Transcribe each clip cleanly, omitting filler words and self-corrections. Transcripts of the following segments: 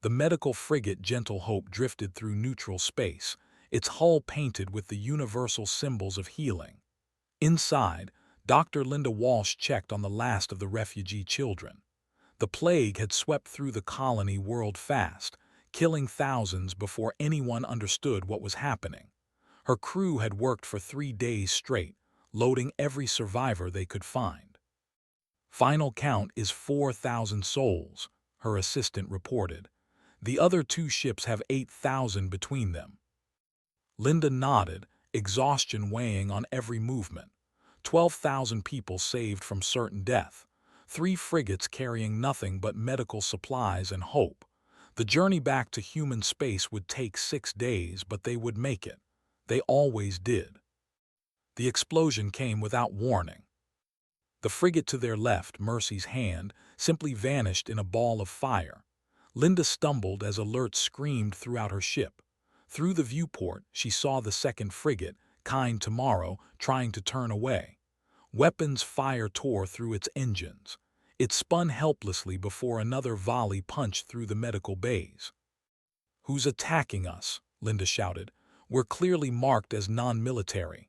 The medical frigate Gentle Hope drifted through neutral space, its hull painted with the universal symbols of healing. Inside, Dr. Linda Walsh checked on the last of the refugee children. The plague had swept through the colony world fast, killing thousands before anyone understood what was happening. Her crew had worked for 3 days straight, loading every survivor they could find. "Final count is 4,000 souls," her assistant reported. "The other 2 ships have 8,000 between them." Linda nodded, exhaustion weighing on every movement. 12,000 people saved from certain death. 3 frigates carrying nothing but medical supplies and hope. The journey back to human space would take 6 days, but they would make it. They always did. The explosion came without warning. The frigate to their left, Mercy's Hand, simply vanished in a ball of fire. Linda stumbled as alerts screamed throughout her ship. Through the viewport, she saw the second frigate, Kind Tomorrow, trying to turn away. Weapons fire tore through its engines. It spun helplessly before another volley punched through the medical bays. "Who's attacking us?" Linda shouted. "We're clearly marked as non-military."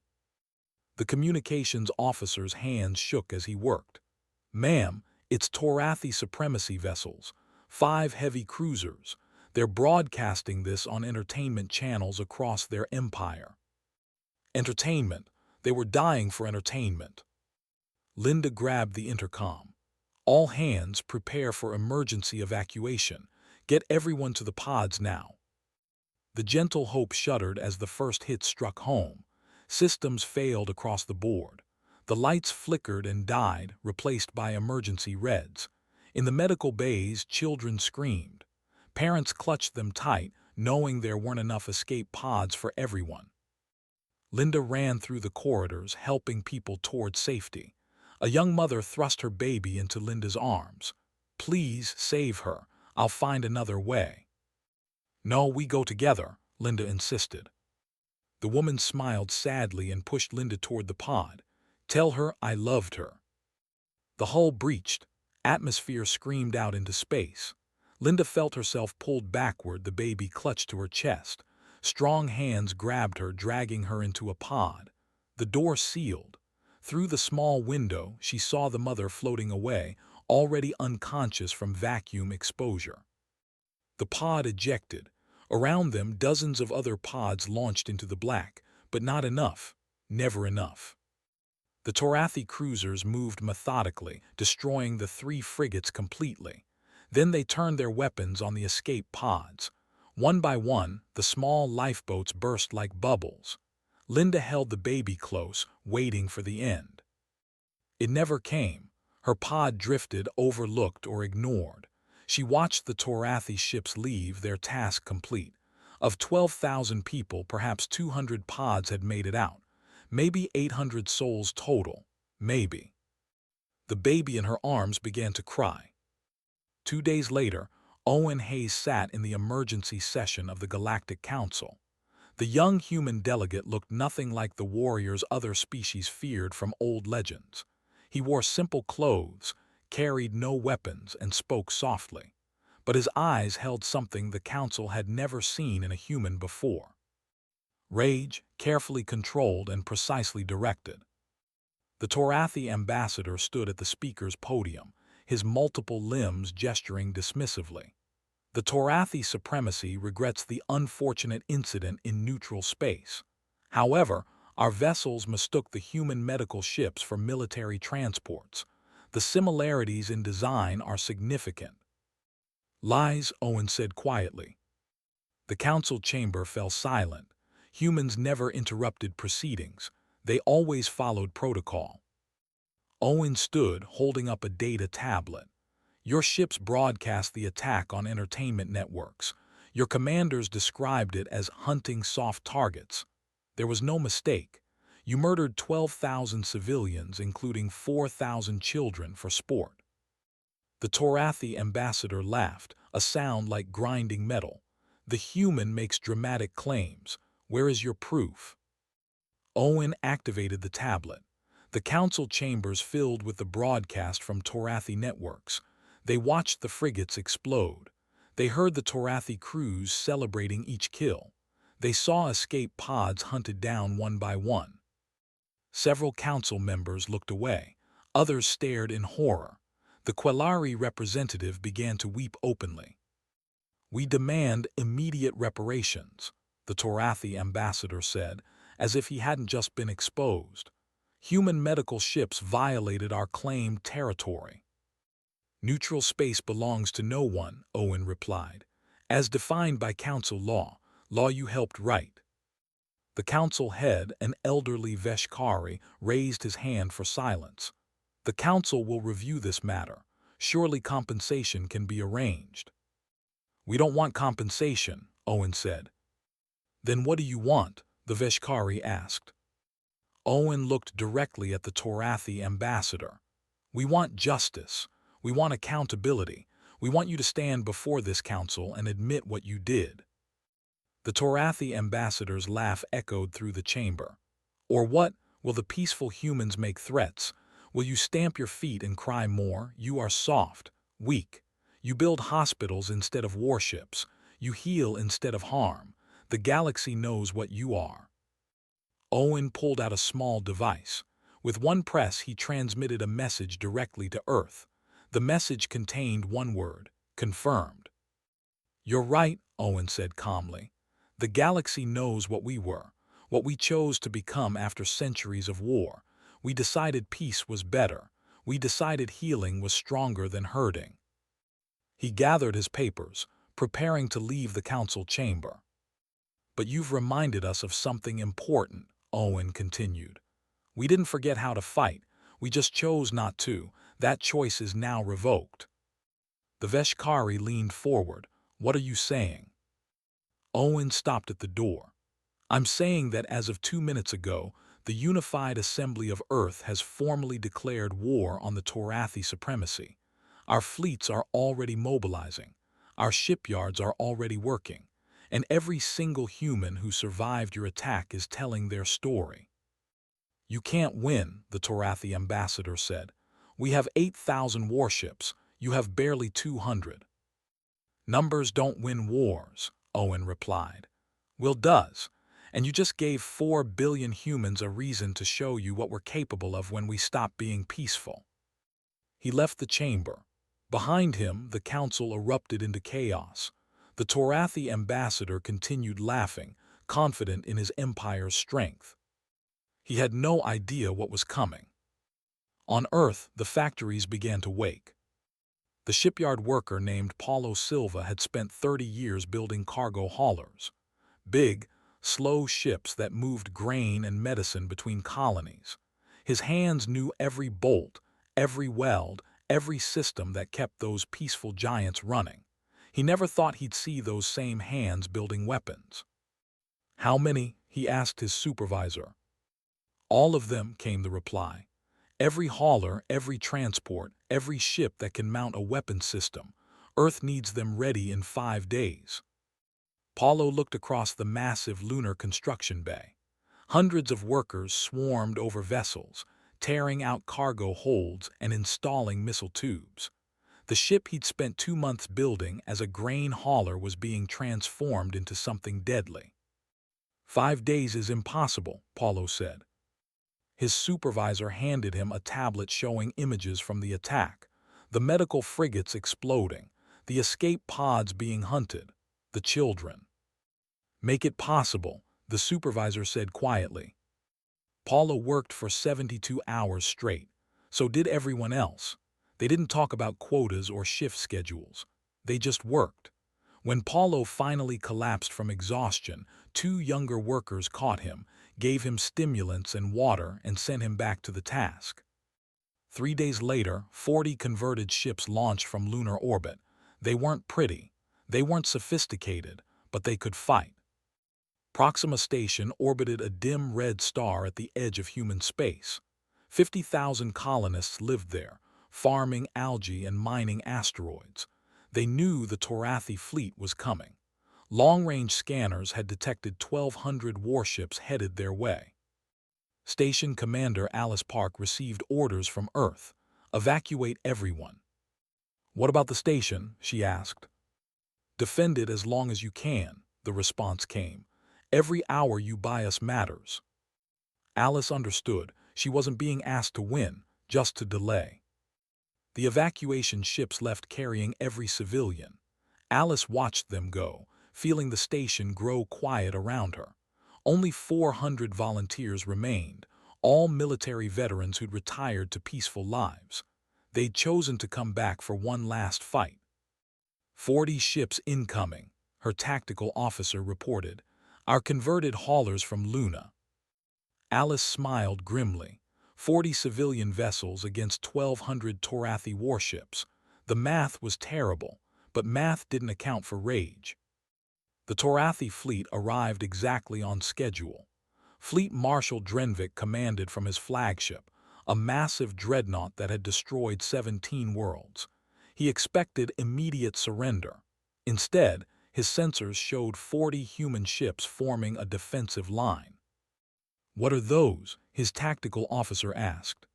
The communications officer's hands shook as he worked. "Ma'am, it's Torathi supremacy vessels, 5 heavy cruisers. They're broadcasting this on entertainment channels across their empire." Entertainment. They were dying for entertainment. Linda grabbed the intercom. "All hands prepare for emergency evacuation. Get everyone to the pods now." The Gentle Hope shuddered as the first hit struck home. Systems failed across the board. The lights flickered and died, replaced by emergency reds. In the medical bays, children screamed. Parents clutched them tight, knowing there weren't enough escape pods for everyone. Linda ran through the corridors, helping people toward safety. A young mother thrust her baby into Linda's arms. "Please save her. I'll find another way." "No, we go together," Linda insisted. The woman smiled sadly and pushed Linda toward the pod. "Tell her I loved her." The hull breached. Atmosphere screamed out into space. Linda felt herself pulled backward, the baby clutched to her chest. Strong hands grabbed her, dragging her into a pod. The door sealed. Through the small window, she saw the mother floating away, already unconscious from vacuum exposure. The pod ejected. Around them, dozens of other pods launched into the black, but not enough. Never enough. The Torathi cruisers moved methodically, destroying the 3 frigates completely. Then they turned their weapons on the escape pods. One by one, the small lifeboats burst like bubbles. Linda held the baby close, waiting for the end. It never came. Her pod drifted, overlooked, or ignored. She watched the Torathi ships leave, their task complete. Of 12,000 people, perhaps 200 pods had made it out. Maybe 800 souls total. Maybe. The baby in her arms began to cry. 2 days later, Owen Hayes sat in the emergency session of the Galactic Council. The young human delegate looked nothing like the warriors other species feared from old legends. He wore simple clothes, carried no weapons, and spoke softly. But his eyes held something the Council had never seen in a human before. Rage, carefully controlled and precisely directed. The Torathi ambassador stood at the speaker's podium, his multiple limbs gesturing dismissively. "The Torathi supremacy regrets the unfortunate incident in neutral space. However, our vessels mistook the human medical ships for military transports. The similarities in design are significant." "Lies," Owen said quietly. The council chamber fell silent. Humans never interrupted proceedings. They always followed protocol. Owen stood, holding up a data tablet. "Your ships broadcast the attack on entertainment networks. Your commanders described it as hunting soft targets. There was no mistake. You murdered 12,000 civilians, including 4,000 children, for sport." The Torathi ambassador laughed, a sound like grinding metal. "The human makes dramatic claims. Where is your proof?" Owen activated the tablet. The council chambers filled with the broadcast from Torathi networks. They watched the frigates explode. They heard the Torathi crews celebrating each kill. They saw escape pods hunted down one by one. Several council members looked away. Others stared in horror. The Quelari representative began to weep openly. "We demand immediate reparations," the Torathi ambassador said, as if he hadn't just been exposed. "Human medical ships violated our claimed territory." "Neutral space belongs to no one," Owen replied. "As defined by council law you helped write." The council head, an elderly Veshkari, raised his hand for silence. "The council will review this matter. Surely compensation can be arranged." "We don't want compensation," Owen said. "Then what do you want?" the Veshkari asked. Owen looked directly at the Torathi ambassador. "We want justice. We want accountability. We want you to stand before this council and admit what you did." The Torathi ambassador's laugh echoed through the chamber. "Or what? Will the peaceful humans make threats? Will you stamp your feet and cry more? You are soft, weak. You build hospitals instead of warships. You heal instead of harm. The galaxy knows what you are." Owen pulled out a small device. With one press, he transmitted a message directly to Earth. The message contained one word: confirmed. "You're right," Owen said calmly. "The galaxy knows what we were, what we chose to become after centuries of war. We decided peace was better. We decided healing was stronger than hurting." He gathered his papers, preparing to leave the council chamber. "But you've reminded us of something important," Owen continued. "We didn't forget how to fight. We just chose not to. That choice is now revoked." The Veshkari leaned forward. "What are you saying?" Owen stopped at the door. "I'm saying that as of 2 minutes ago, the Unified Assembly of Earth has formally declared war on the Torathi supremacy. Our fleets are already mobilizing. Our shipyards are already working. And every single human who survived your attack is telling their story." "You can't win," the Torathi ambassador said. "We have 8,000 warships. You have barely 200. "Numbers don't win wars," Owen replied. "Will does. And you just gave 4 billion humans a reason to show you what we're capable of when we stop being peaceful." He left the chamber. Behind him, the council erupted into chaos. The Torathi ambassador continued laughing, confident in his empire's strength. He had no idea what was coming. On Earth, the factories began to wake. The shipyard worker named Paulo Silva had spent 30 years building cargo haulers. Big, slow ships that moved grain and medicine between colonies. His hands knew every bolt, every weld, every system that kept those peaceful giants running. He never thought he'd see those same hands building weapons. "How many?" he asked his supervisor. "All of them," came the reply. "Every hauler, every transport, every ship that can mount a weapon system. Earth needs them ready in 5 days." Paulo looked across the massive lunar construction bay. Hundreds of workers swarmed over vessels, tearing out cargo holds and installing missile tubes. The ship he'd spent 2 months building as a grain hauler was being transformed into something deadly. "5 days is impossible," Paulo said. His supervisor handed him a tablet showing images from the attack, the medical frigates exploding, the escape pods being hunted, the children. "Make it possible," the supervisor said quietly. Paulo worked for 72 hours straight. So did everyone else. They didn't talk about quotas or shift schedules. They just worked. When Paulo finally collapsed from exhaustion, 2 younger workers caught him, gave him stimulants and water, and sent him back to the task. 3 days later, 40 converted ships launched from lunar orbit. They weren't pretty. They weren't sophisticated, but they could fight. Proxima Station orbited a dim red star at the edge of human space. 50,000 colonists lived there, farming algae and mining asteroids. They knew the Torathi fleet was coming. Long-range scanners had detected 1,200 warships headed their way. Station Commander Alice Park received orders from Earth. "Evacuate everyone." "What about the station?" she asked. Defend it as long as you can, the response came. Every hour you buy us matters. Alice understood. She wasn't being asked to win, just to delay. The evacuation ships left carrying every civilian. Alice watched them go, feeling the station grow quiet around her. Only 400 volunteers remained, all military veterans who'd retired to peaceful lives. They'd chosen to come back for one last fight. 40 ships incoming, her tactical officer reported. Our converted haulers from Luna. Alice smiled grimly. 40 civilian vessels against 1,200 Torathi warships. The math was terrible, but math didn't account for rage. The Torathi fleet arrived exactly on schedule. Fleet Marshal Drenvik commanded from his flagship, a massive dreadnought that had destroyed 17 worlds. He expected immediate surrender. Instead, his sensors showed 40 human ships forming a defensive line. "What are those?" his tactical officer asked.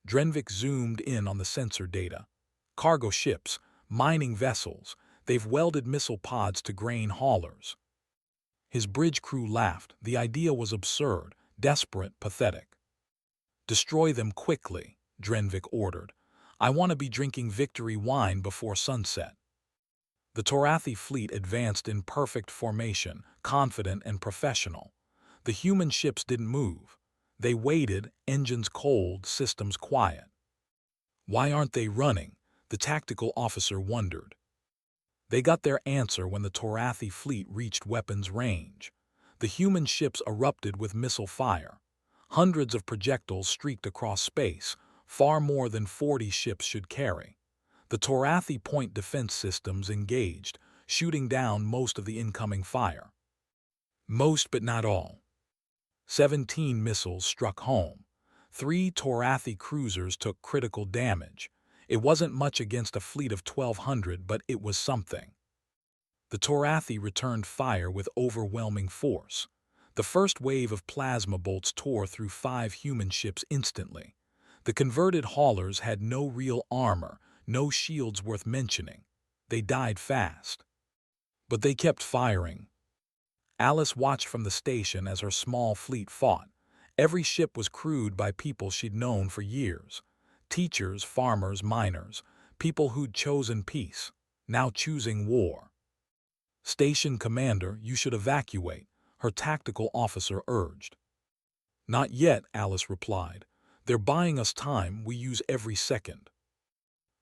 Drenvik zoomed in on the sensor data. "Cargo ships, mining vessels, they've welded missile pods to grain haulers." His bridge crew laughed. The idea was absurd, desperate, pathetic. "Destroy them quickly," Drenvik ordered. "I want to be drinking victory wine before sunset." The Torathi fleet advanced in perfect formation, confident and professional. The human ships didn't move. They waited, engines cold, systems quiet. "Why aren't they running?" the tactical officer wondered. They got their answer when the Torathi fleet reached weapons range. The human ships erupted with missile fire. Hundreds of projectiles streaked across space, far more than 40 ships should carry. The Torathi point defense systems engaged, shooting down most of the incoming fire. Most but not all. 17 missiles struck home. 3 Torathi cruisers took critical damage. It wasn't much against a fleet of 1,200, but it was something. The Torathi returned fire with overwhelming force. The first wave of plasma bolts tore through 5 human ships instantly. The converted haulers had no real armor, no shields worth mentioning. They died fast. But they kept firing. Alice watched from the station as her small fleet fought. Every ship was crewed by people she'd known for years. Teachers, farmers, miners, people who'd chosen peace, now choosing war. "Station commander, you should evacuate," her tactical officer urged. "Not yet," Alice replied. "They're buying us time, we use every second."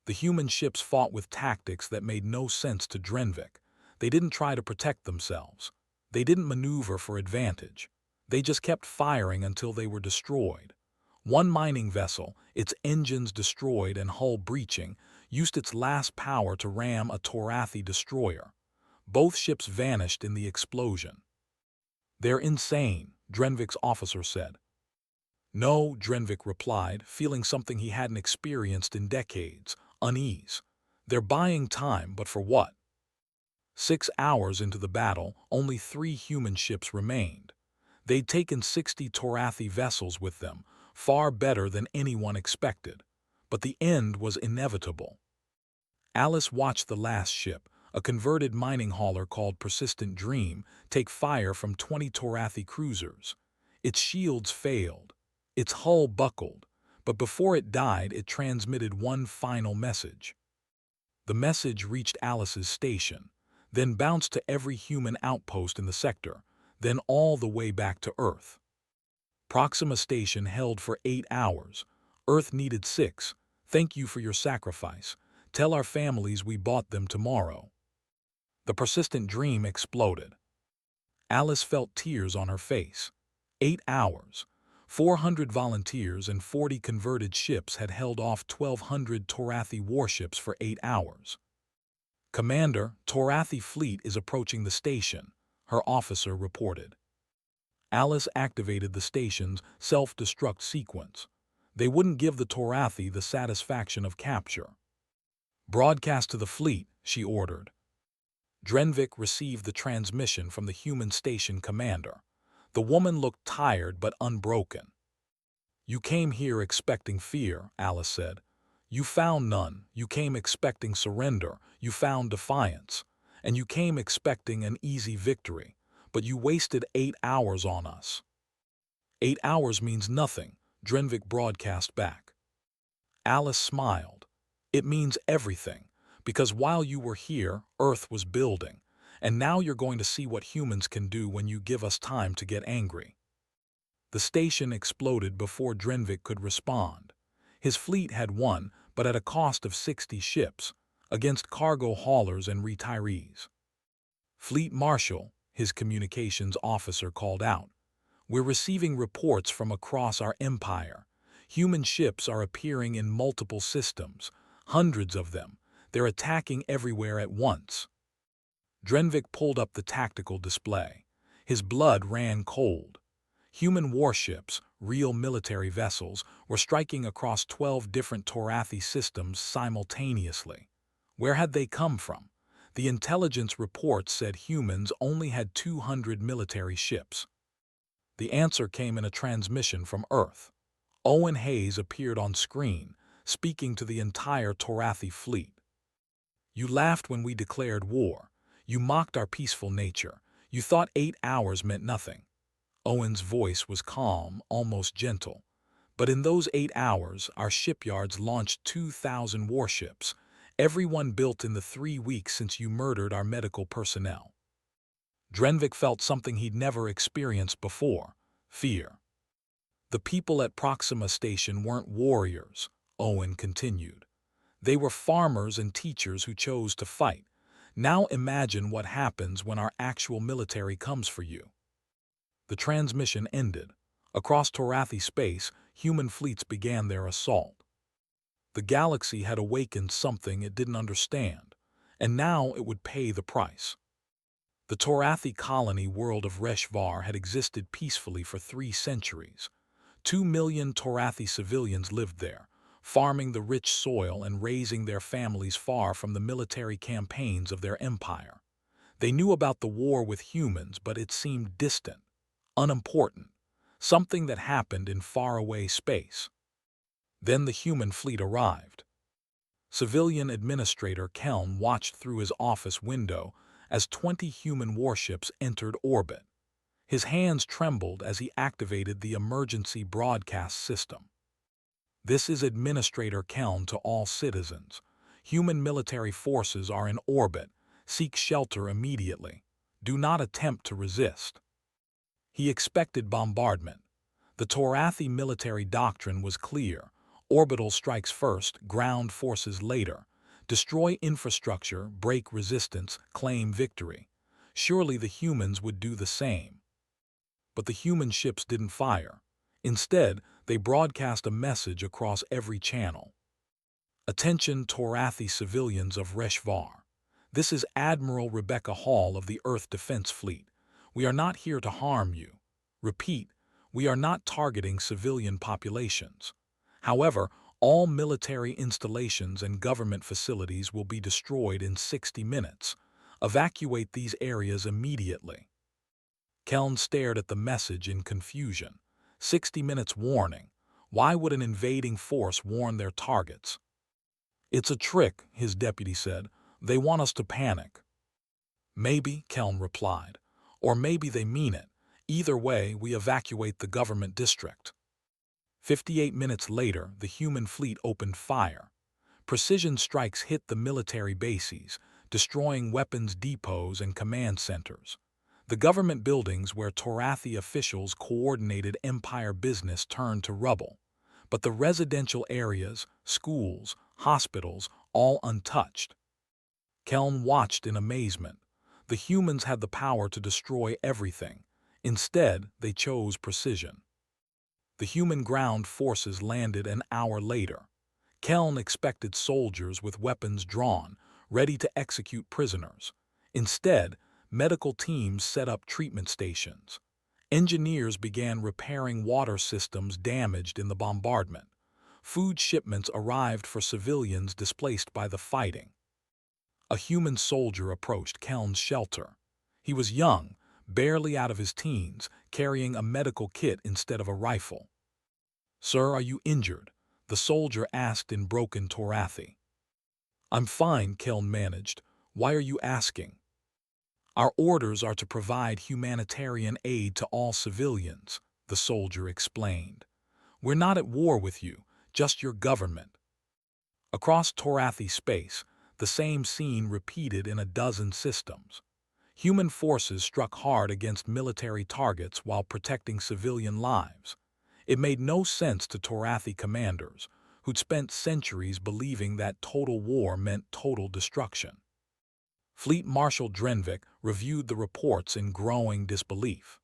The human ships fought with tactics that made no sense to Drenvik. They didn't try to protect themselves. They didn't maneuver for advantage. They just kept firing until they were destroyed. One mining vessel, its engines destroyed and hull breaching, used its last power to ram a Torathi destroyer. Both ships vanished in the explosion. "They're insane," Drenvik's officer said. "No," Drenvik replied, feeling something he hadn't experienced in decades, unease. "They're buying time, but for what?" 6 hours into the battle, only 3 human ships remained. They'd taken 60 Torathi vessels with them, far better than anyone expected. But the end was inevitable. Alice watched the last ship, a converted mining hauler called Persistent Dream, take fire from 20 Torathi cruisers. Its shields failed. Its hull buckled. But before it died, it transmitted one final message. The message reached Alice's station, then bounced to every human outpost in the sector, then all the way back to Earth. Proxima Station held for 8 hours. Earth needed 6. "Thank you for your sacrifice. Tell our families we bought them tomorrow." The Persistent Dream exploded. Alice felt tears on her face. 8 hours. 400 volunteers and 40 converted ships had held off 1,200 Torathi warships for 8 hours. "Commander, Torathi fleet is approaching the station," her officer reported. Alice activated the station's self-destruct sequence. They wouldn't give the Torathi the satisfaction of capture. "Broadcast to the fleet," she ordered. Drenvik received the transmission from the human station commander. The woman looked tired but unbroken. "You came here expecting fear," Alice said. "You found none. You came expecting surrender. You found defiance. and you came expecting an easy victory, but you wasted 8 hours on us." "8 hours means nothing," Drenvik broadcast back. Alice smiled. "It means everything, because while you were here, Earth was building, and now you're going to see what humans can do when you give us time to get angry." The station exploded before Drenvik could respond. His fleet had won, but at a cost of 60 ships, against cargo haulers and retirees. "Fleet Marshal," his communications officer called out, "we're receiving reports from across our empire. Human ships are appearing in multiple systems, hundreds of them. They're attacking everywhere at once." Drenvik pulled up the tactical display. His blood ran cold. Human warships, real military vessels, were striking across 12 different Torathi systems simultaneously. Where had they come from? The intelligence reports said humans only had 200 military ships. The answer came in a transmission from Earth. Owen Hayes appeared on screen, speaking to the entire Torathi fleet. "You laughed when we declared war. You mocked our peaceful nature. You thought 8 hours meant nothing." Owen's voice was calm, almost gentle. "But in those 8 hours, our shipyards launched 2,000 warships, every one built in the 3 weeks since you murdered our medical personnel." Drenvik felt something he'd never experienced before: fear. "The people at Proxima Station weren't warriors," Owen continued. "They were farmers and teachers who chose to fight. Now imagine what happens when our actual military comes for you." The transmission ended. Across Torathi space, human fleets began their assault. The galaxy had awakened something it didn't understand, and now it would pay the price. The Torathi colony world of Reshvar had existed peacefully for 3 centuries. 2 million Torathi civilians lived there, farming the rich soil and raising their families far from the military campaigns of their empire. They knew about the war with humans, but it seemed distant, unimportant, something that happened in faraway space. Then the human fleet arrived. Civilian Administrator Keln watched through his office window as 20 human warships entered orbit. His hands trembled as he activated the emergency broadcast system. "This is Administrator Keln to all citizens. Human military forces are in orbit. Seek shelter immediately. Do not attempt to resist." He expected bombardment. The Torathi military doctrine was clear: orbital strikes first, ground forces later. Destroy infrastructure, break resistance, claim victory. Surely the humans would do the same. But the human ships didn't fire. Instead, they broadcast a message across every channel. "Attention Torathi civilians of Reshvar. This is Admiral Rebecca Hall of the Earth Defense Fleet. We are not here to harm you. Repeat, we are not targeting civilian populations. However, all military installations and government facilities will be destroyed in 60 minutes. Evacuate these areas immediately." Keln stared at the message in confusion. 60 minutes warning. Why would an invading force warn their targets? "It's a trick," his deputy said. "They want us to panic." "Maybe," Keln replied. "Or maybe they mean it. Either way, we evacuate the government district." 58 minutes later, the human fleet opened fire. Precision strikes hit the military bases, destroying weapons depots and command centers. The government buildings where Torathi officials coordinated empire business turned to rubble. But the residential areas, schools, hospitals, all untouched. Keln watched in amazement. The humans had the power to destroy everything. Instead, they chose precision. The human ground forces landed an hour later. Keln expected soldiers with weapons drawn, ready to execute prisoners. Instead, medical teams set up treatment stations. Engineers began repairing water systems damaged in the bombardment. Food shipments arrived for civilians displaced by the fighting. A human soldier approached Keln's shelter. He was young, barely out of his teens, carrying a medical kit instead of a rifle. "Sir, are you injured?" the soldier asked in broken Torathi. "I'm fine," Keln managed. "Why are you asking?" Our orders are to provide humanitarian aid to all civilians, the soldier explained. We're not at war with you, just your government. Across Torathi space, the same scene repeated in a dozen systems. Human forces struck hard against military targets while protecting civilian lives. It made no sense to Torathi commanders, who'd spent centuries believing that total war meant total destruction. Fleet Marshal Drenvik reviewed the reports in growing disbelief.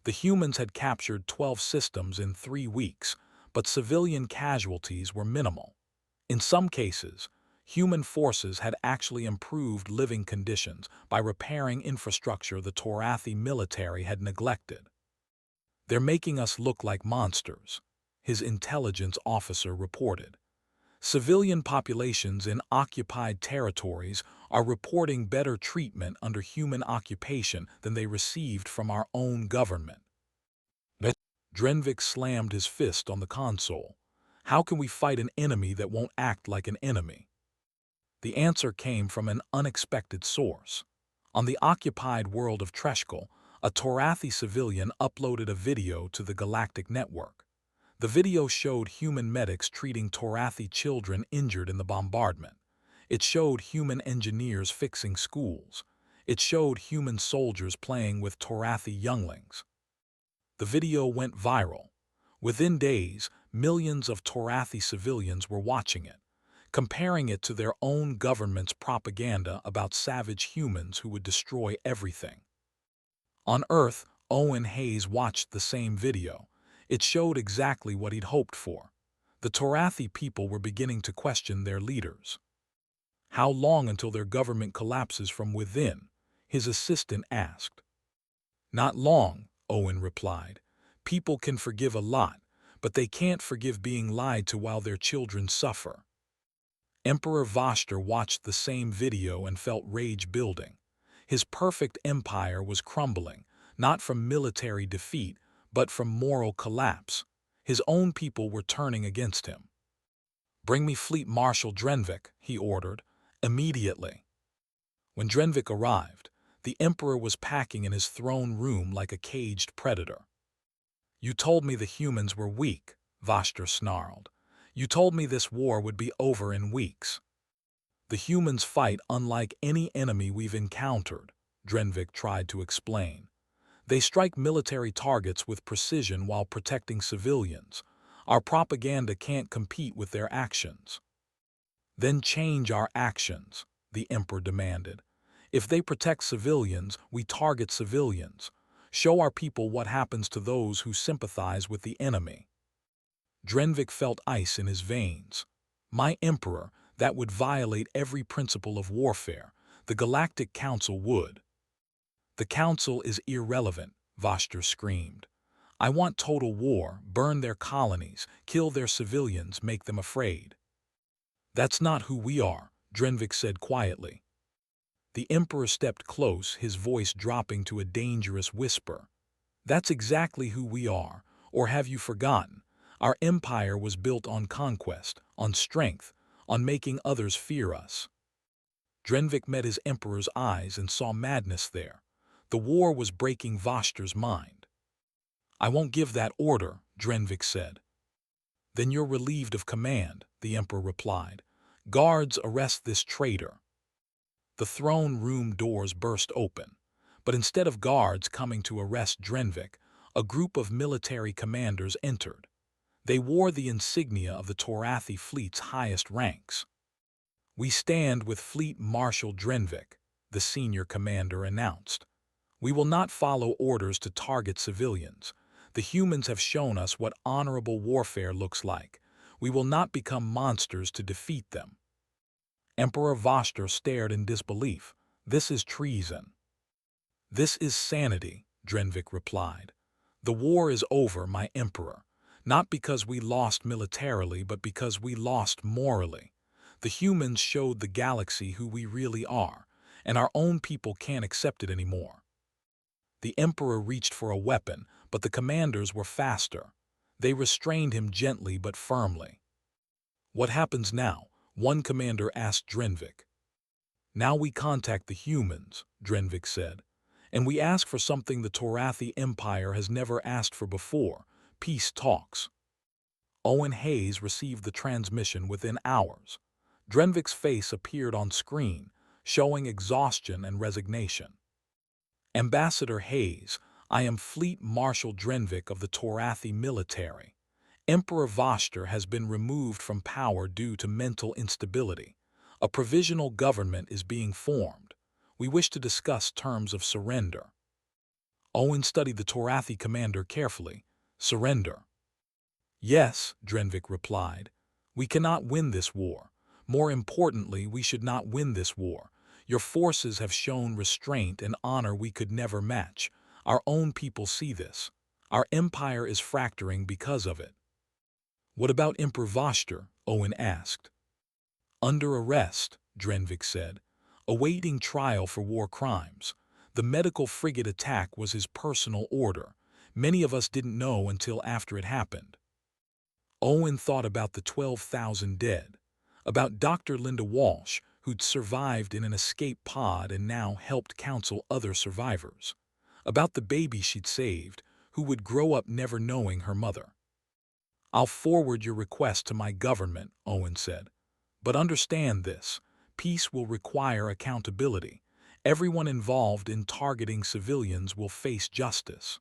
The humans had captured 12 systems in 3 weeks, but civilian casualties were minimal. In some cases, human forces had actually improved living conditions by repairing infrastructure the Torathi military had neglected. They're making us look like monsters, his intelligence officer reported. Civilian populations in occupied territories are reporting better treatment under human occupation than they received from our own government. Drenvik slammed his fist on the console. How can we fight an enemy that won't act like an enemy? The answer came from an unexpected source. On the occupied world of Treshkul, a Torathi civilian uploaded a video to the Galactic network. The video showed human medics treating Torathi children injured in the bombardment. It showed human engineers fixing schools. It showed human soldiers playing with Torathi younglings. The video went viral. Within days, millions of Torathi civilians were watching it, comparing it to their own government's propaganda about savage humans who would destroy everything. On Earth, Owen Hayes watched the same video. It showed exactly what he'd hoped for. The Torathi people were beginning to question their leaders. How long until their government collapses from within? His assistant asked. Not long, Owen replied. People can forgive a lot, but they can't forgive being lied to while their children suffer. Emperor Voshter watched the same video and felt rage building. His perfect empire was crumbling, not from military defeat, but from moral collapse. His own people were turning against him. Bring me Fleet Marshal Drenvik, he ordered, immediately. When Drenvik arrived, the emperor was packing in his throne room like a caged predator. You told me the humans were weak, Voshter snarled. You told me this war would be over in weeks. The humans fight unlike any enemy we've encountered, Drenvik tried to explain. They strike military targets with precision while protecting civilians. Our propaganda can't compete with their actions. Then change our actions, the emperor demanded. If they protect civilians, we target civilians. Show our people what happens to those who sympathize with the enemy. Drenvik felt ice in his veins. My emperor, that would violate every principle of warfare. The Galactic Council would. The Council is irrelevant, Voshter screamed. I want total war, burn their colonies, kill their civilians, make them afraid. That's not who we are, Drenvik said quietly. The emperor stepped close, his voice dropping to a dangerous whisper. That's exactly who we are, or have you forgotten? Our empire was built on conquest, on strength, on making others fear us. Drenvik met his emperor's eyes and saw madness there. The war was breaking Voshter's mind. I won't give that order, Drenvik said. Then you're relieved of command, the emperor replied. Guards, arrest this traitor. The throne room doors burst open, but instead of guards coming to arrest Drenvik, a group of military commanders entered. They wore the insignia of the Torathi fleet's highest ranks. We stand with Fleet Marshal Drenvik, the senior commander announced. We will not follow orders to target civilians. The humans have shown us what honorable warfare looks like. We will not become monsters to defeat them. Emperor Voshter stared in disbelief. This is treason. This is sanity, Drenvik replied. The war is over, my emperor. Not because we lost militarily, but because we lost morally. The humans showed the galaxy who we really are, and our own people can't accept it anymore. The emperor reached for a weapon, but the commanders were faster. They restrained him gently but firmly. What happens now? One commander asked Drenvik. Now we contact the humans, Drenvik said. and we ask for something the Torathi Empire has never asked for before: peace talks. Owen Hayes received the transmission within hours. Drenvik's face appeared on screen, showing exhaustion and resignation. Ambassador Hayes, I am Fleet Marshal Drenvik of the Torathi military. Emperor Voshter has been removed from power due to mental instability. A provisional government is being formed. We wish to discuss terms of surrender. Owen studied the Torathi commander carefully. Surrender. Yes, Drenvik replied. We cannot win this war. More importantly, we should not win this war. Your forces have shown restraint and honor we could never match. Our own people see this. Our empire is fracturing because of it. What about Emperor Voshter? Owen asked. Under arrest, Drenvik said, awaiting trial for war crimes. The medical frigate attack was his personal order. Many of us didn't know until after it happened. Owen thought about the 12,000 dead, about Dr. Linda Walsh, who'd survived in an escape pod and now helped counsel other survivors, about the baby she'd saved, who would grow up never knowing her mother. I'll forward your request to my government, Owen said. But understand this, peace will require accountability. Everyone involved in targeting civilians will face justice.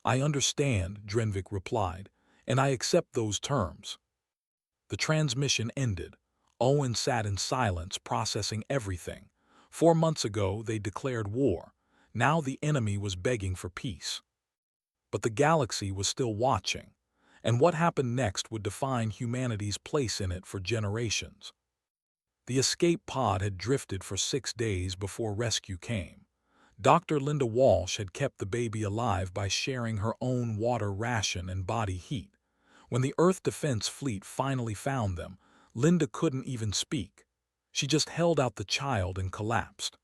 I understand, Drenvik replied, and I accept those terms. The transmission ended. Owen sat in silence, processing everything. 4 months ago, they declared war. Now the enemy was begging for peace. But the galaxy was still watching, and what happened next would define humanity's place in it for generations. The escape pod had drifted for 6 days before rescue came. Dr. Linda Walsh had kept the baby alive by sharing her own water ration and body heat. When the Earth Defense Fleet finally found them, Linda couldn't even speak. She just held out the child and collapsed.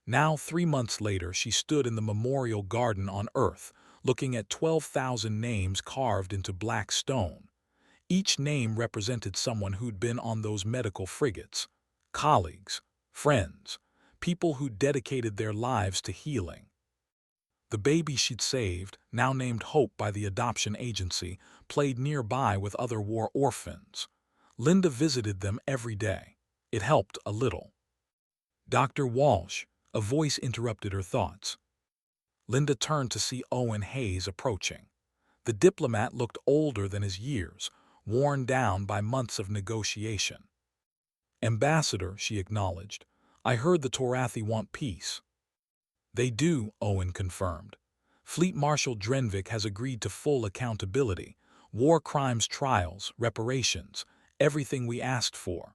Now, 3 months later, she stood in the memorial garden on Earth, looking at 12,000 names carved into black stone. Each name represented someone who'd been on those medical frigates: colleagues, friends, people who dedicated their lives to healing. The baby she'd saved, now named Hope by the adoption agency, played nearby with other war orphans. Linda visited them every day. It helped a little. Dr. Walsh, a voice interrupted her thoughts. Linda turned to see Owen Hayes approaching. The diplomat looked older than his years, worn down by months of negotiation. Ambassador, she acknowledged, I heard the Torathi want peace. They do, Owen confirmed. Fleet Marshal Drenvik has agreed to full accountability, war crimes trials, reparations, everything we asked for.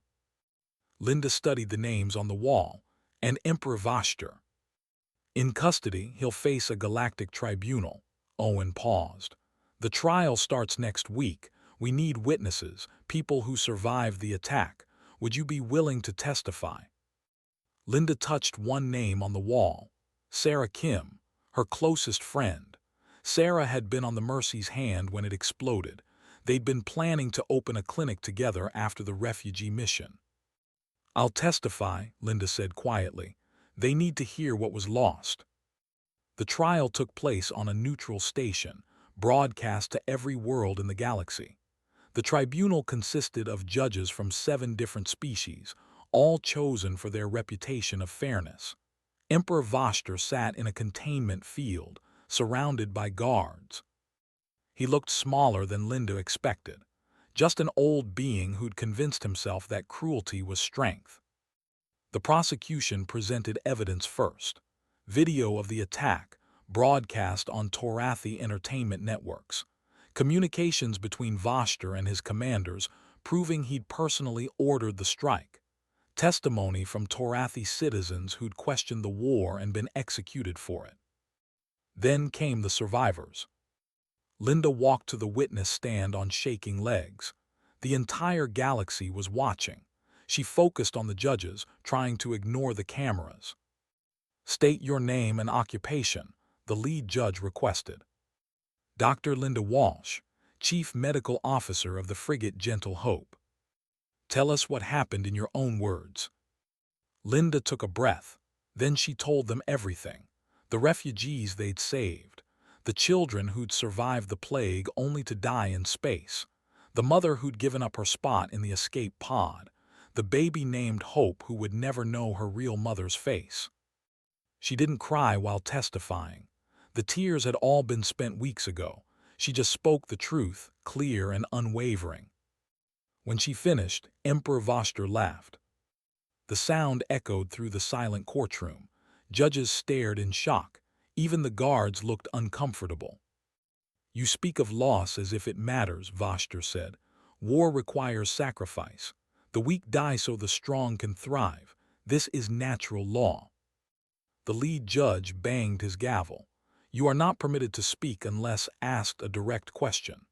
Linda studied the names on the wall, and Emperor Voshter. In custody, he'll face a galactic tribunal. Owen paused. The trial starts next week. We need witnesses, people who survived the attack. Would you be willing to testify? Linda touched one name on the wall. Sarah Kim, her closest friend. Sarah had been on the Mercy's hand when it exploded. They'd been planning to open a clinic together after the refugee mission. I'll testify, Linda said quietly. They need to hear what was lost. The trial took place on a neutral station, broadcast to every world in the galaxy. The tribunal consisted of judges from 7 different species, all chosen for their reputation of fairness. Emperor Voshter sat in a containment field, surrounded by guards. He looked smaller than Linda expected, just an old being who'd convinced himself that cruelty was strength. The prosecution presented evidence first. Video of the attack, broadcast on Torathi entertainment networks. Communications between Voshter and his commanders, proving he'd personally ordered the strike. Testimony from Torathi citizens who'd questioned the war and been executed for it. Then came the survivors. Linda walked to the witness stand on shaking legs. The entire galaxy was watching. She focused on the judges, trying to ignore the cameras. State your name and occupation, the lead judge requested. Dr. Linda Walsh, Chief Medical Officer of the frigate Gentle Hope. Tell us what happened in your own words. Linda took a breath. Then she told them everything. The refugees they'd saved, the children who'd survived the plague only to die in space, the mother who'd given up her spot in the escape pod, the baby named Hope who would never know her real mother's face. She didn't cry while testifying. The tears had all been spent weeks ago. She just spoke the truth, clear and unwavering. When she finished, Emperor Vostr laughed. The sound echoed through the silent courtroom. Judges stared in shock. Even the guards looked uncomfortable. "You speak of loss as if it matters," Vostr said. "War requires sacrifice. The weak die so the strong can thrive. This is natural law." The lead judge banged his gavel. "You are not permitted to speak unless asked a direct question."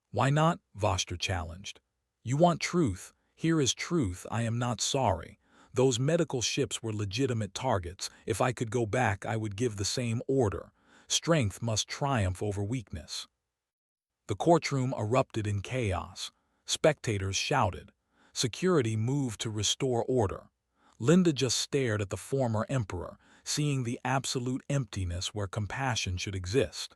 "Why not?" Vostr challenged. "You want truth. Here is truth. I am not sorry. Those medical ships were legitimate targets. If I could go back, I would give the same order. Strength must triumph over weakness." The courtroom erupted in chaos. Spectators shouted. Security moved to restore order. Linda just stared at the former emperor, seeing the absolute emptiness where compassion should exist.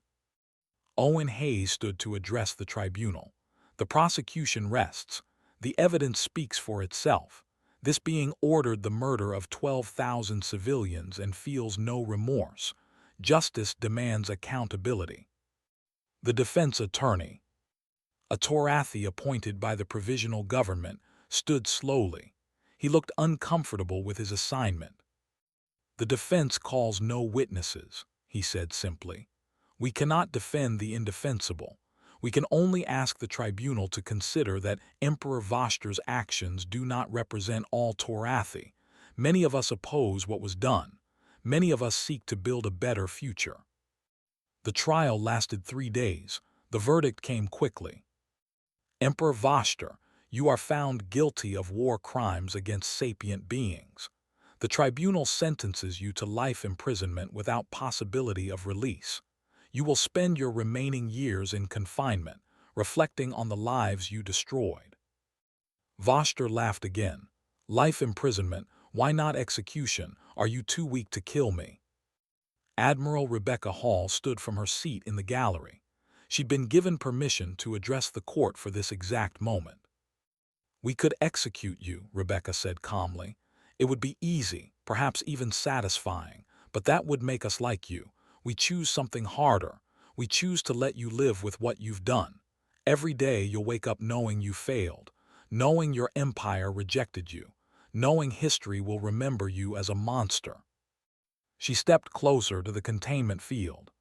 Owen Hayes stood to address the tribunal. "The prosecution rests. The evidence speaks for itself. This being ordered the murder of 12,000 civilians and feels no remorse. Justice demands accountability." The defense attorney, a Torathi appointed by the provisional government, stood slowly. He looked uncomfortable with his assignment. "The defense calls no witnesses," he said simply. "We cannot defend the indefensible. We can only ask the tribunal to consider that Emperor Vostr's actions do not represent all Torathi. Many of us oppose what was done. Many of us seek to build a better future." The trial lasted 3 days. The verdict came quickly. "Emperor Vostr, you are found guilty of war crimes against sapient beings. The tribunal sentences you to life imprisonment without possibility of release. You will spend your remaining years in confinement, reflecting on the lives you destroyed." Vostr laughed again. "Life imprisonment, why not execution? Are you too weak to kill me?" Admiral Rebecca Hall stood from her seat in the gallery. She'd been given permission to address the court for this exact moment. "We could execute you," Rebecca said calmly. "It would be easy, perhaps even satisfying, but that would make us like you. We choose something harder. We choose to let you live with what you've done. Every day you'll wake up knowing you failed, knowing your empire rejected you, knowing history will remember you as a monster." She stepped closer to the containment field.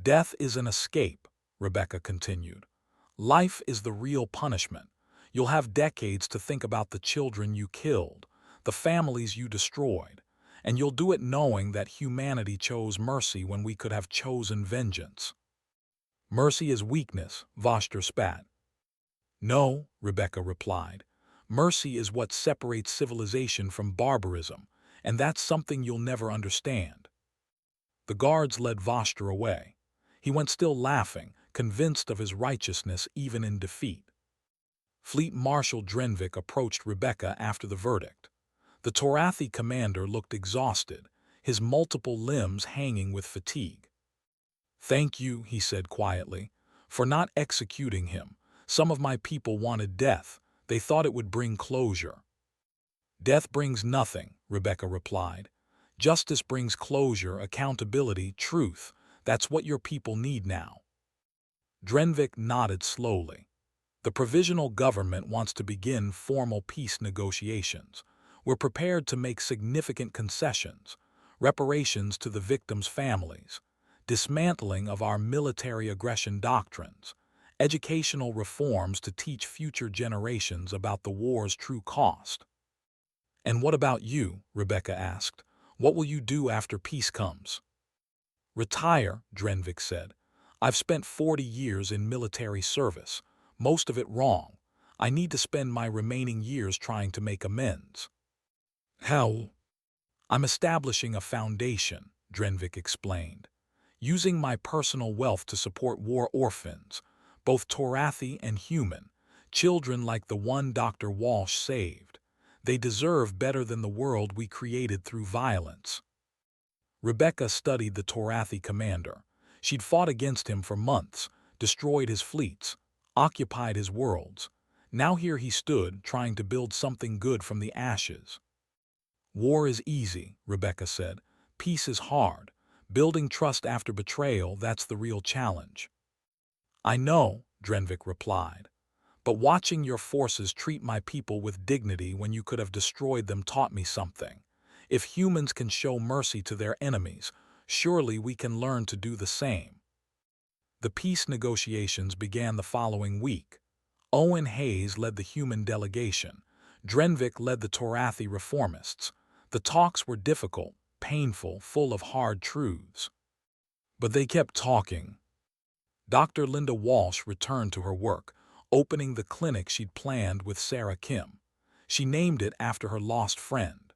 "Death is an escape," Rebecca continued. "Life is the real punishment. You'll have decades to think about the children you killed, the families you destroyed, and you'll do it knowing that humanity chose mercy when we could have chosen vengeance." "Mercy is weakness," Vostr spat. "No," Rebecca replied. "Mercy is what separates civilization from barbarism, and that's something you'll never understand." The guards led Vostr away. He went still laughing, convinced of his righteousness even in defeat. Fleet Marshal Drenvik approached Rebecca after the verdict. The Torathi commander looked exhausted, his multiple limbs hanging with fatigue. "Thank you," he said quietly, "for not executing him. Some of my people wanted death. They thought it would bring closure." "Death brings nothing," Rebecca replied. "Justice brings closure, accountability, truth. That's what your people need now." Drenvik nodded slowly. "The provisional government wants to begin formal peace negotiations. We're prepared to make significant concessions, reparations to the victims' families, dismantling of our military aggression doctrines, educational reforms to teach future generations about the war's true cost." "And what about you?" Rebecca asked. "What will you do after peace comes?" "Retire," Drenvik said. "I've spent 40 years in military service, most of it wrong. I need to spend my remaining years trying to make amends." "How?" "I'm establishing a foundation," Drenvik explained, "using my personal wealth to support war orphans, both Torathi and human, children like the one Dr. Walsh saved. They deserve better than the world we created through violence." Rebecca studied the Torathi commander. She'd fought against him for months, destroyed his fleets, occupied his worlds. Now here he stood, trying to build something good from the ashes. War is easy, Rebecca said. Peace is hard. Building trust after betrayal, that's the real challenge. I know, Drenvik replied. But watching your forces treat my people with dignity when you could have destroyed them taught me something. If humans can show mercy to their enemies, surely we can learn to do the same. The peace negotiations began the following week. Owen Hayes led the human delegation. Drenvik led the Torathi reformists. The talks were difficult, painful, full of hard truths. But they kept talking. Dr. Linda Walsh returned to her work, opening the clinic she'd planned with Sarah Kim. She named it after her lost friend.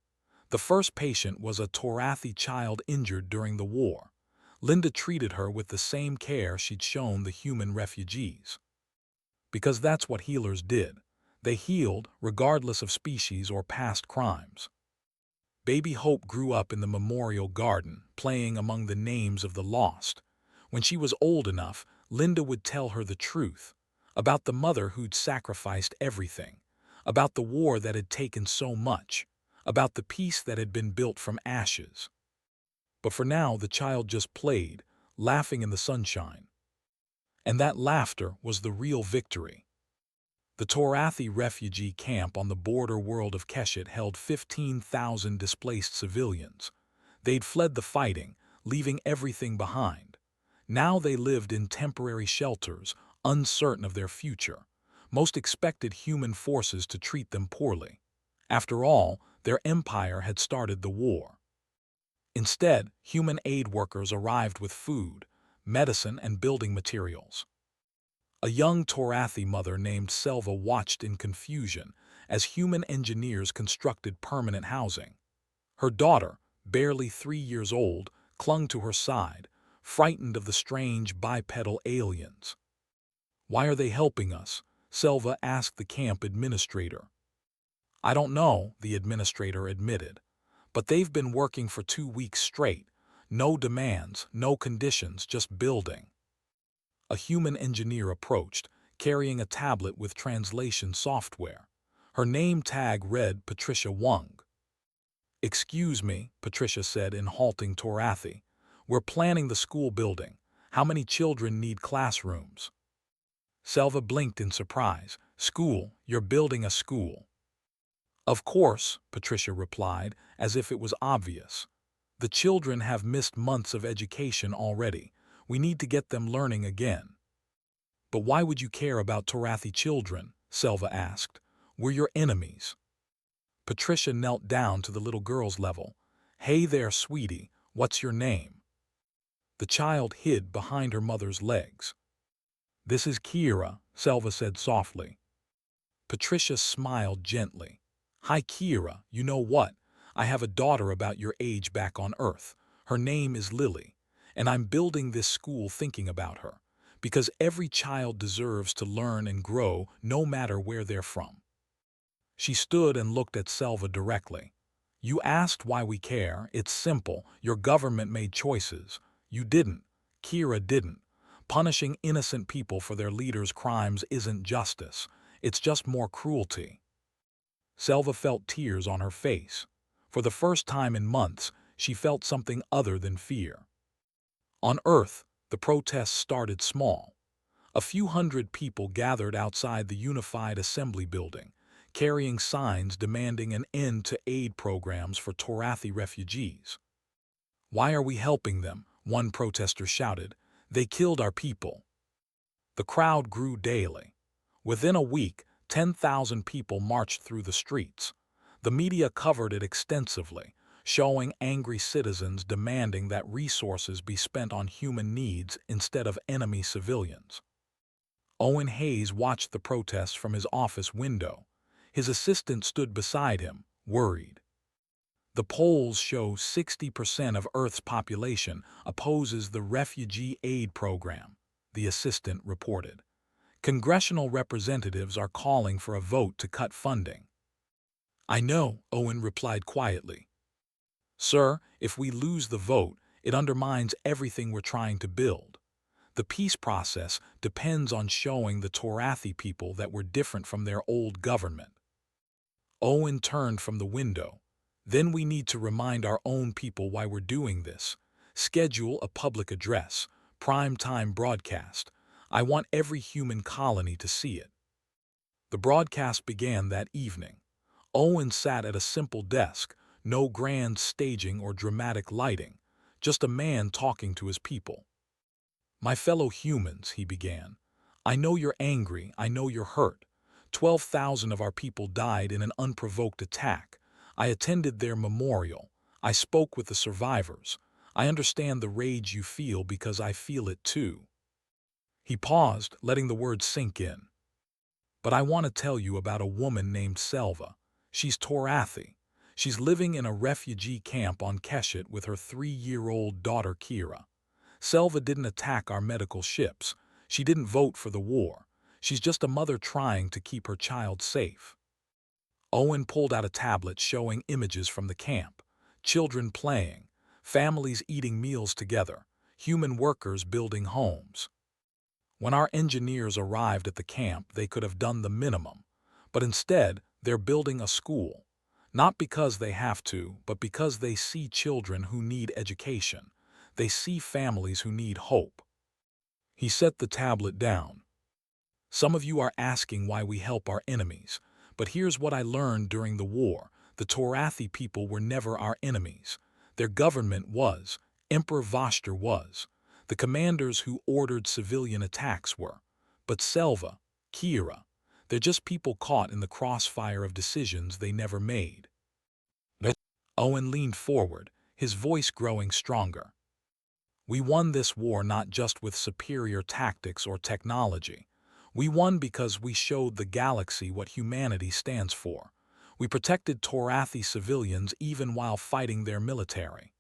The first patient was a Torathi child injured during the war. Linda treated her with the same care she'd shown the human refugees. Because that's what healers did. They healed, regardless of species or past crimes. Baby Hope grew up in the memorial garden, playing among the names of the lost. When she was old enough, Linda would tell her the truth, about the mother who'd sacrificed everything, about the war that had taken so much, about the peace that had been built from ashes. But for now, the child just played, laughing in the sunshine. And that laughter was the real victory. The Torathi refugee camp on the border world of Keshet held 15,000 displaced civilians. They'd fled the fighting, leaving everything behind. Now they lived in temporary shelters, uncertain of their future. Most expected human forces to treat them poorly. After all, their empire had started the war. Instead, human aid workers arrived with food, medicine, and building materials. A young Torathi mother named Selva watched in confusion as human engineers constructed permanent housing. Her daughter, barely 3 years old, clung to her side, frightened of the strange bipedal aliens. "Why are they helping us?" Selva asked the camp administrator. "I don't know," the administrator admitted. "But they've been working for 2 weeks straight. No demands, no conditions, just building." A human engineer approached, carrying a tablet with translation software. Her name tag read Patricia Wung. "Excuse me," Patricia said in halting Torathi. "We're planning the school building. How many children need classrooms?" Selva blinked in surprise. "School? You're building a school?" "Of course," Patricia replied, as if it was obvious. "The children have missed months of education already. We need to get them learning again." "But why would you care about Torathi children?" Selva asked. "We're your enemies." Patricia knelt down to the little girl's level. "Hey there, sweetie, what's your name?" The child hid behind her mother's legs. "This is Kira," Selva said softly. Patricia smiled gently. "Hi, Kira, you know what? I have a daughter about your age back on Earth. Her name is Lily, and I'm building this school thinking about her, because every child deserves to learn and grow no matter where they're from." She stood and looked at Selva directly. "You asked why we care. It's simple. Your government made choices. You didn't. Kira didn't. Punishing innocent people for their leaders' crimes isn't justice. It's just more cruelty." Selva felt tears on her face. For the first time in months, she felt something other than fear. On Earth, the protests started small. A few hundred people gathered outside the Unified Assembly Building, carrying signs demanding an end to aid programs for Torathi refugees. "Why are we helping them?" one protester shouted. "They killed our people." The crowd grew daily. Within a week, 10,000 people marched through the streets. The media covered it extensively, showing angry citizens demanding that resources be spent on human needs instead of enemy civilians. Owen Hayes watched the protests from his office window. His assistant stood beside him, worried. "The polls show 60% of Earth's population opposes the refugee aid program," the assistant reported. "Congressional representatives are calling for a vote to cut funding." "I know," Owen replied quietly. Sir, if we lose the vote, it undermines everything we're trying to build. The peace process depends on showing the Torathi people that we're different from their old government. Owen turned from the window. Then we need to remind our own people why we're doing this. Schedule a public address, prime-time broadcast. I want every human colony to see it. The broadcast began that evening. Owen sat at a simple desk, no grand staging or dramatic lighting, just a man talking to his people. My fellow humans, he began, I know you're angry, I know you're hurt. 12,000 of our people died in an unprovoked attack. I attended their memorial. I spoke with the survivors. I understand the rage you feel because I feel it too. He paused, letting the words sink in. But I want to tell you about a woman named Selva. She's Torathi. She's living in a refugee camp on Keshet with her 3-year-old daughter Kira. Selva didn't attack our medical ships. She didn't vote for the war. She's just a mother trying to keep her child safe. Owen pulled out a tablet showing images from the camp. Children playing, families eating meals together, human workers building homes. When our engineers arrived at the camp, they could have done the minimum. But instead, they're building a school. Not because they have to, but because they see children who need education. They see families who need hope. He set the tablet down. Some of you are asking why we help our enemies, but here's what I learned during the war. The Torathi people were never our enemies. Their government was. Emperor Voshter was. The commanders who ordered civilian attacks were. But Selva, Kira, they're just people caught in the crossfire of decisions they never made. Owen leaned forward, his voice growing stronger. We won this war not just with superior tactics or technology. We won because we showed the galaxy what humanity stands for. We protected Torathi civilians even while fighting their military.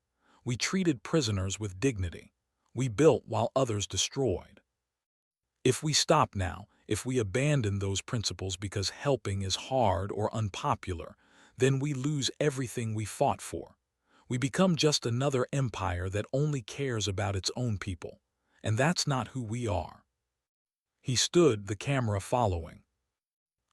We treated prisoners with dignity. We built while others destroyed. If we stop now, if we abandon those principles because helping is hard or unpopular, then we lose everything we fought for. We become just another empire that only cares about its own people. And that's not who we are. He stood, the camera following.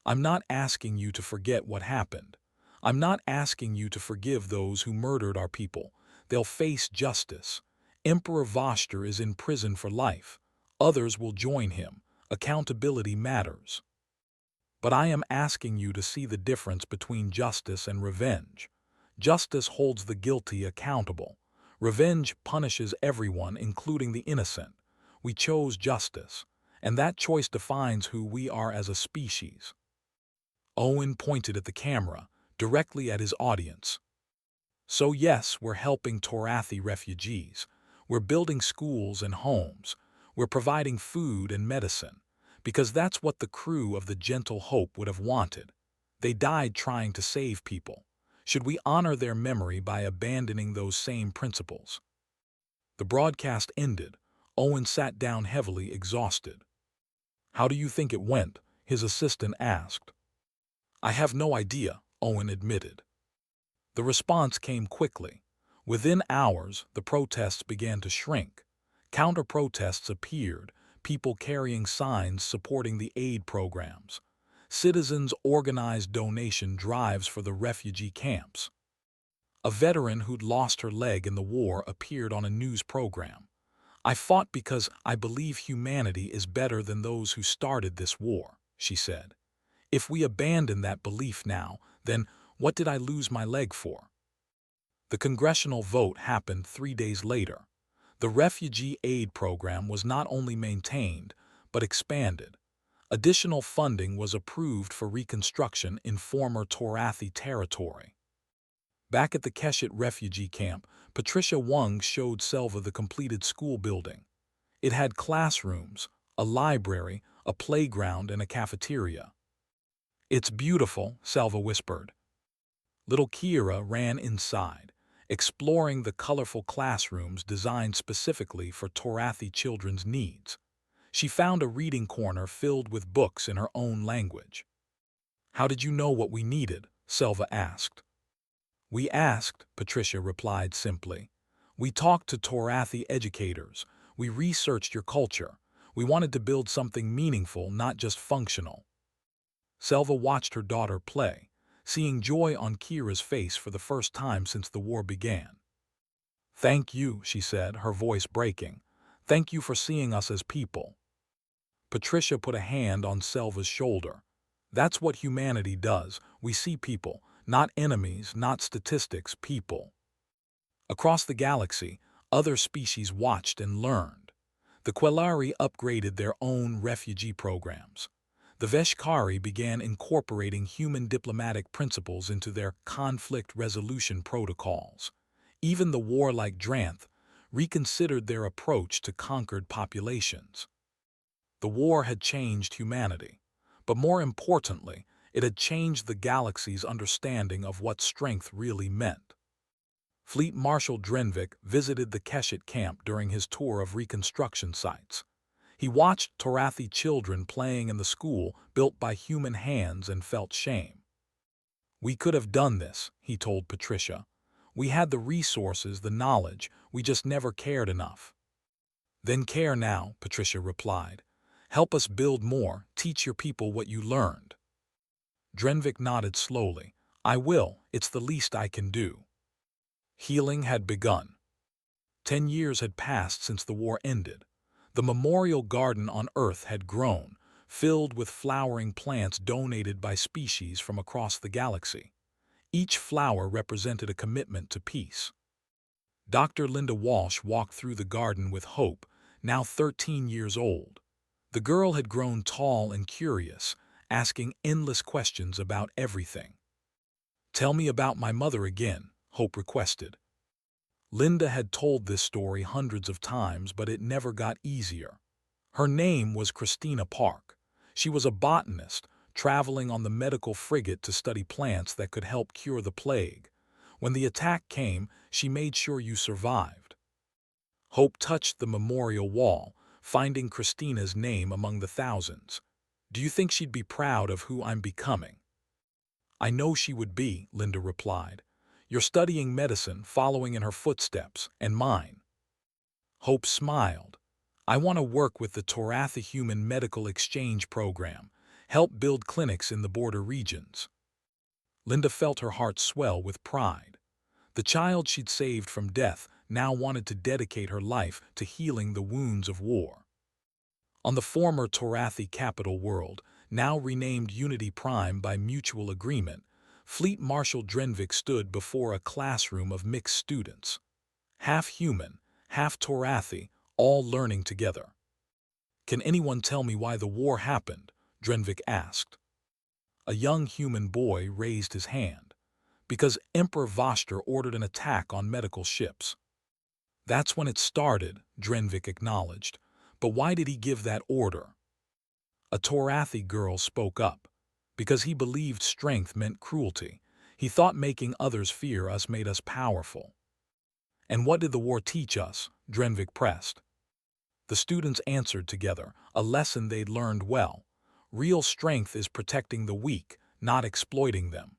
I'm not asking you to forget what happened. I'm not asking you to forgive those who murdered our people. They'll face justice. Emperor Voshter is in prison for life. Others will join him. Accountability matters. But I am asking you to see the difference between justice and revenge. Justice holds the guilty accountable. Revenge punishes everyone, including the innocent. We chose justice, and that choice defines who we are as a species. Owen pointed at the camera, directly at his audience. So yes, we're helping Torathi refugees. We're building schools and homes. We're providing food and medicine, because that's what the crew of the Gentle Hope would have wanted. They died trying to save people. Should we honor their memory by abandoning those same principles? The broadcast ended. Owen sat down heavily, exhausted. How do you think it went? His assistant asked. I have no idea, Owen admitted. The response came quickly. Within hours, the protests began to shrink. Counter-protests appeared, people carrying signs supporting the aid programs. Citizens organized donation drives for the refugee camps. A veteran who'd lost her leg in the war appeared on a news program. I fought because I believe humanity is better than those who started this war, she said. If we abandon that belief now, then what did I lose my leg for? The congressional vote happened 3 days later. The refugee aid program was not only maintained, but expanded. Additional funding was approved for reconstruction in former Torathi territory. Back at the Keshet refugee camp, Patricia Wung showed Selva the completed school building. It had classrooms, a library, a playground, and a cafeteria. It's beautiful, Selva whispered. Little Kira ran inside, exploring the colorful classrooms designed specifically for Torathi children's needs. She found a reading corner filled with books in her own language. How did you know what we needed? Selva asked. We asked, Patricia replied simply. We talked to Torathi educators. We researched your culture. We wanted to build something meaningful, not just functional. Selva watched her daughter play, seeing joy on Kira's face for the first time since the war began. Thank you, she said, her voice breaking. Thank you for seeing us as people. Patricia put a hand on Selva's shoulder. That's what humanity does. We see people, not enemies, not statistics, people. Across the galaxy, other species watched and learned. The Quelari upgraded their own refugee programs. The Veshkari began incorporating human diplomatic principles into their conflict resolution protocols. Even the warlike Dranth reconsidered their approach to conquered populations. The war had changed humanity, but more importantly, it had changed the galaxy's understanding of what strength really meant. Fleet Marshal Drenvik visited the Keshet camp during his tour of reconstruction sites. He watched Torathi children playing in the school built by human hands and felt shame. We could have done this, he told Patricia. We had the resources, the knowledge, we just never cared enough. Then care now, Patricia replied. Help us build more, teach your people what you learned. Drenvik nodded slowly. I will, it's the least I can do. Healing had begun. 10 years had passed since the war ended. The memorial garden on Earth had grown, filled with flowering plants donated by species from across the galaxy. Each flower represented a commitment to peace. Dr. Linda Walsh walked through the garden with Hope, now 13 years old. The girl had grown tall and curious, asking endless questions about everything. Tell me about my mother again, Hope requested. Linda had told this story hundreds of times, but it never got easier. Her name was Christina Park. She was a botanist, traveling on the medical frigate to study plants that could help cure the plague. When the attack came, she made sure you survived. Hope touched the memorial wall, finding Christina's name among the thousands. Do you think she'd be proud of who I'm becoming? I know she would be, Linda replied. You're studying medicine, following in her footsteps, and mine. Hope smiled. I want to work with the Torathi Human Medical Exchange Program, help build clinics in the border regions. Linda felt her heart swell with pride. The child she'd saved from death now wanted to dedicate her life to healing the wounds of war. On the former Torathi capital world, now renamed Unity Prime by mutual agreement, Fleet Marshal Drenvik stood before a classroom of mixed students. Half human, half Torathi, all learning together. Can anyone tell me why the war happened? Drenvik asked. A young human boy raised his hand. Because Emperor Voster ordered an attack on medical ships. That's when it started, Drenvik acknowledged. But why did he give that order? A Torathi girl spoke up. Because he believed strength meant cruelty. He thought making others fear us made us powerful. And what did the war teach us? Drenvik pressed. The students answered together, a lesson they'd learned well. Real strength is protecting the weak, not exploiting them.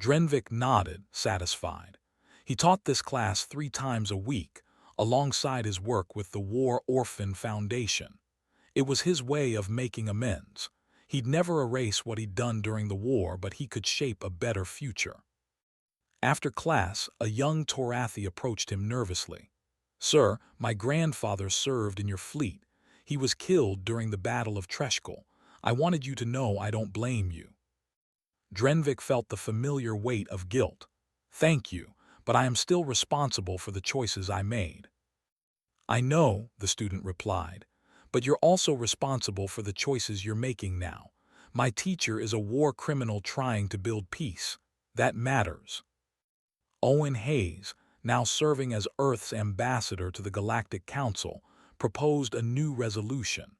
Drenvik nodded, satisfied. He taught this class 3 times a week, alongside his work with the War Orphan Foundation. It was his way of making amends. He'd never erase what he'd done during the war, but he could shape a better future. After class, a young Torathi approached him nervously. Sir, my grandfather served in your fleet. He was killed during the Battle of Treshkul. I wanted you to know I don't blame you. Drenvik felt the familiar weight of guilt. Thank you, but I am still responsible for the choices I made. I know, the student replied. But you're also responsible for the choices you're making now. My teacher is a war criminal trying to build peace. That matters. Owen Hayes, now serving as Earth's ambassador to the Galactic Council, proposed a new resolution.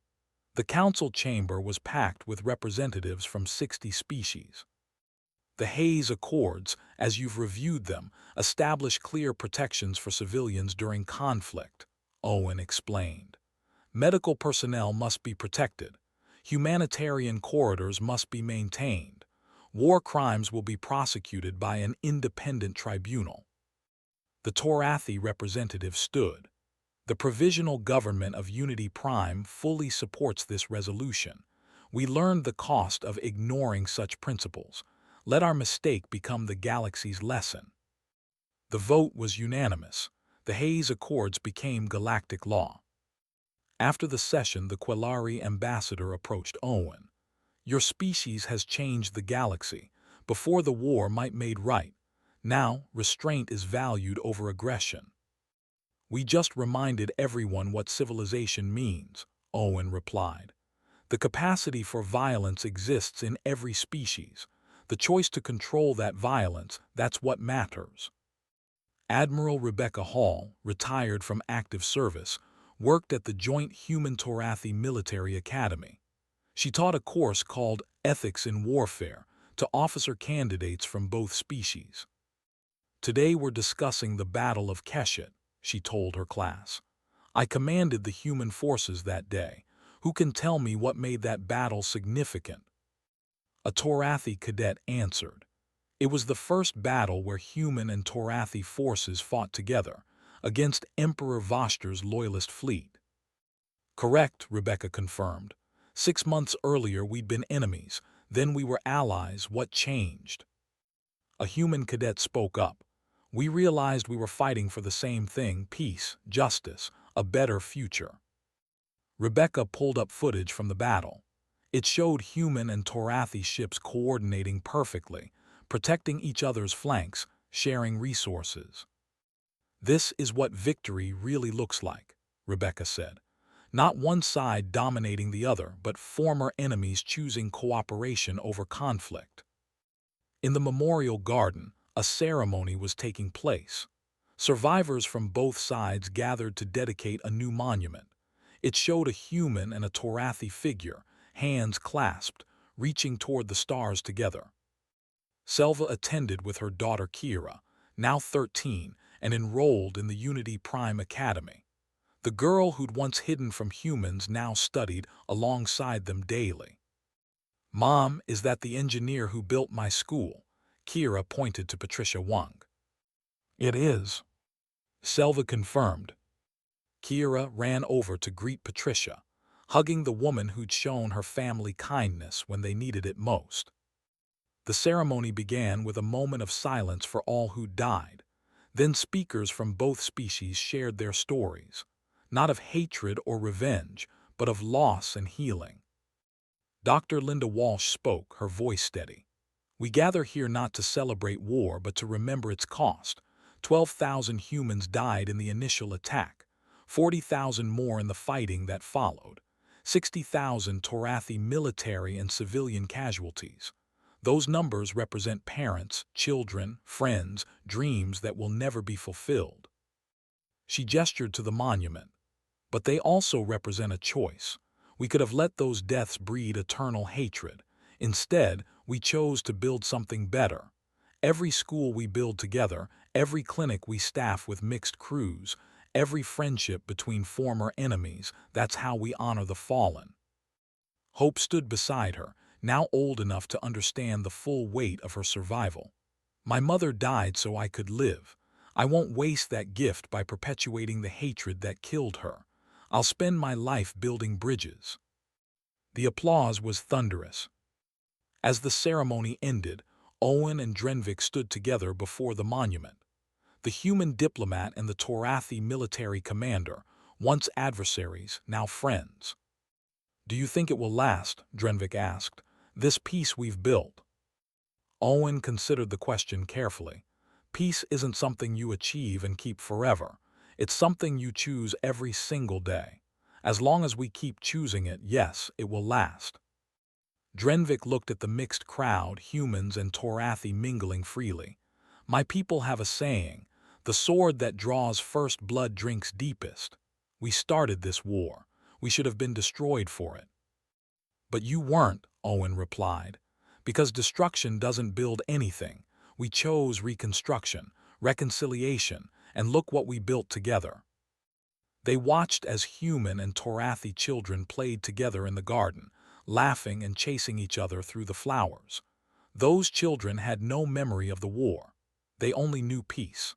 The council chamber was packed with representatives from 60 species. The Hayes Accords, as you've reviewed them, establish clear protections for civilians during conflict, Owen explained. Medical personnel must be protected. Humanitarian corridors must be maintained. War crimes will be prosecuted by an independent tribunal. The Torathi representative stood. The Provisional Government of Unity Prime fully supports this resolution. We learned the cost of ignoring such principles. Let our mistake become the galaxy's lesson. The vote was unanimous. The Hayes Accords became galactic law. After the session, the Quellari ambassador approached Owen. Your species has changed the galaxy. Before the war might made right. Now, restraint is valued over aggression. We just reminded everyone what civilization means, Owen replied. The capacity for violence exists in every species. The choice to control that violence, that's what matters. Admiral Rebecca Hall, retired from active service, worked at the Joint Human-Torathi Military Academy. She taught a course called Ethics in Warfare to officer candidates from both species. Today we're discussing the Battle of Keshet, she told her class. I commanded the human forces that day. Who can tell me what made that battle significant? A Torathi cadet answered. It was the first battle where human and Torathi forces fought together against Emperor Voshter's loyalist fleet. Correct, Rebecca confirmed. 6 months earlier we'd been enemies, then we were allies. What changed? A human cadet spoke up. We realized we were fighting for the same thing: peace, justice, a better future. Rebecca pulled up footage from the battle. It showed human and Torathi ships coordinating perfectly, protecting each other's flanks, sharing resources. This is what victory really looks like, Rebecca said. Not one side dominating the other, but former enemies choosing cooperation over conflict. In the memorial garden, a ceremony was taking place. Survivors from both sides gathered to dedicate a new monument. It showed a human and a Torathi figure, hands clasped, reaching toward the stars together. Selva attended with her daughter Kira, now 13, and enrolled in the Unity Prime Academy. The girl who'd once hidden from humans now studied alongside them daily. Mom, is that the engineer who built my school? Kira pointed to Patricia Wang. It is, Selva confirmed. Kira ran over to greet Patricia, hugging the woman who'd shown her family kindness when they needed it most. The ceremony began with a moment of silence for all who died. Then speakers from both species shared their stories, not of hatred or revenge, but of loss and healing. Dr. Linda Walsh spoke, her voice steady. We gather here not to celebrate war, but to remember its cost. 12,000 humans died in the initial attack, 40,000 more in the fighting that followed, 60,000 Torathi military and civilian casualties. Those numbers represent parents, children, friends, dreams that will never be fulfilled. She gestured to the monument. But they also represent a choice. We could have let those deaths breed eternal hatred. Instead, we chose to build something better. Every school we build together, every clinic we staff with mixed crews, every friendship between former enemies, that's how we honor the fallen. Hope stood beside her, now old enough to understand the full weight of her survival. My mother died so I could live. I won't waste that gift by perpetuating the hatred that killed her. I'll spend my life building bridges. The applause was thunderous. As the ceremony ended, Owen and Drenvik stood together before the monument. The human diplomat and the Torathi military commander, once adversaries, now friends. Do you think it will last? Drenvik asked. This peace we've built. Owen considered the question carefully. Peace isn't something you achieve and keep forever. It's something you choose every single day. As long as we keep choosing it, yes, it will last. Drenvik looked at the mixed crowd, humans and Torathi mingling freely. My people have a saying, the sword that draws first blood drinks deepest. We started this war. We should have been destroyed for it. But you weren't, Owen replied. Because destruction doesn't build anything. We chose reconstruction, reconciliation, and look what we built together. They watched as human and Torathi children played together in the garden, laughing and chasing each other through the flowers. Those children had no memory of the war. They only knew peace.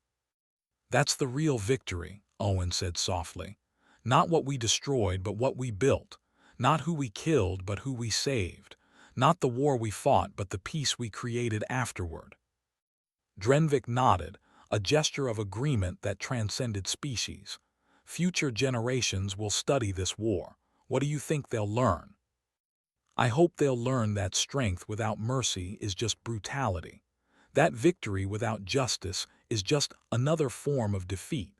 That's the real victory, Owen said softly. Not what we destroyed, but what we built. Not who we killed, but who we saved. Not the war we fought, but the peace we created afterward. Drenvik nodded, a gesture of agreement that transcended species. Future generations will study this war. What do you think they'll learn? I hope they'll learn that strength without mercy is just brutality. That victory without justice is just another form of defeat.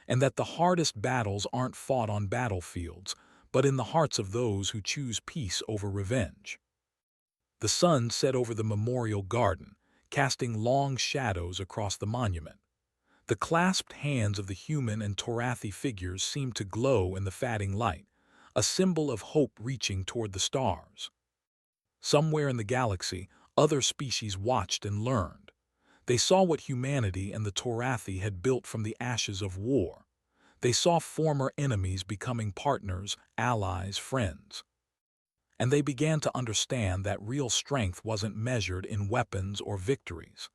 And that the hardest battles aren't fought on battlefields, but in the hearts of those who choose peace over revenge. The sun set over the memorial garden, casting long shadows across the monument. The clasped hands of the human and Torathi figures seemed to glow in the fading light, a symbol of hope reaching toward the stars. Somewhere in the galaxy, other species watched and learned. They saw what humanity and the Torathi had built from the ashes of war. They saw former enemies becoming partners, allies, friends. And they began to understand that real strength wasn't measured in weapons or victories.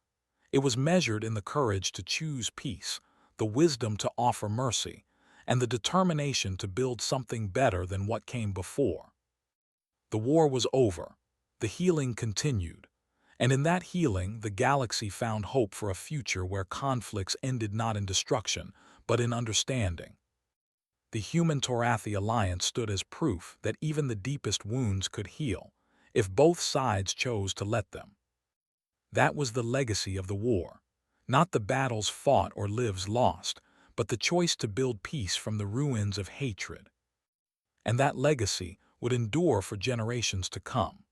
It was measured in the courage to choose peace, the wisdom to offer mercy, and the determination to build something better than what came before. The war was over. The healing continued. And in that healing, the galaxy found hope for a future where conflicts ended not in destruction, but in understanding. The Human-Torathi alliance stood as proof that even the deepest wounds could heal, if both sides chose to let them. That was the legacy of the war. Not the battles fought or lives lost, but the choice to build peace from the ruins of hatred. And that legacy would endure for generations to come.